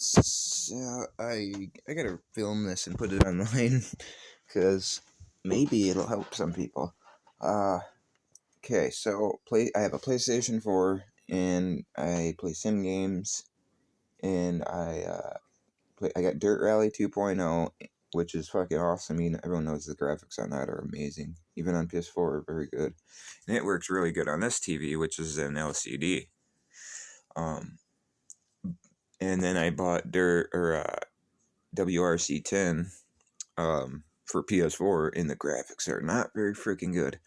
So I gotta film this and put it online because maybe it'll help some people. Okay, so I have a PlayStation 4 and I play sim games and I got Dirt Rally 2.0, which is fucking awesome. I mean, everyone knows the graphics on that are amazing. Even on PS4 are very good. And it works really good on this TV, which is an LCD. And then I bought WRC 10 for PS4, and the graphics are not very freaking good.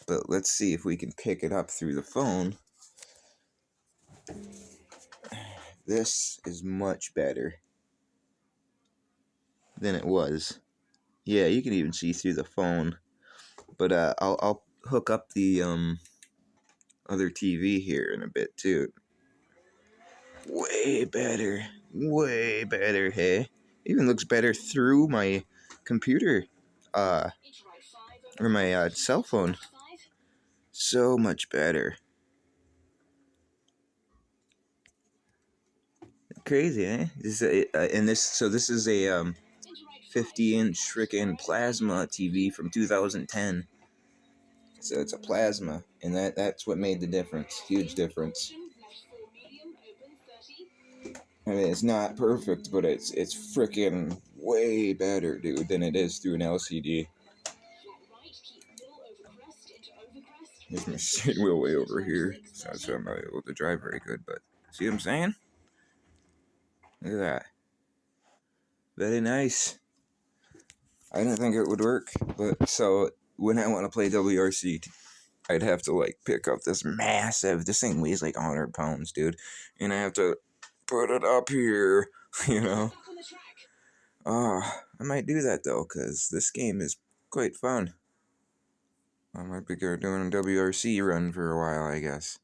But let's see if we can pick it up through the phone. This is much better than it was. Yeah, you can even see through the phone. But I'll hook up the other TV here in a bit too. Way better, hey? Even looks better through my computer, or my cell phone. So much better. Crazy, eh? This this is a 50-inch freaking plasma TV from 2010. So it's a plasma, and that's what made the difference. Huge difference. I mean, it's not perfect, but it's freaking way better, dude, than it is through an LCD. Here's my steering wheel way over here, so I'm not able to drive very good, but see what I'm saying? Look at that. Very nice. I didn't think it would work, but so when I want to play WRC, I'd have to like pick up this this thing weighs like 100 pounds, dude, and I have to put it up here, you know. I might do that though, because this game is quite fun. I might be doing a WRC run for a while, I guess.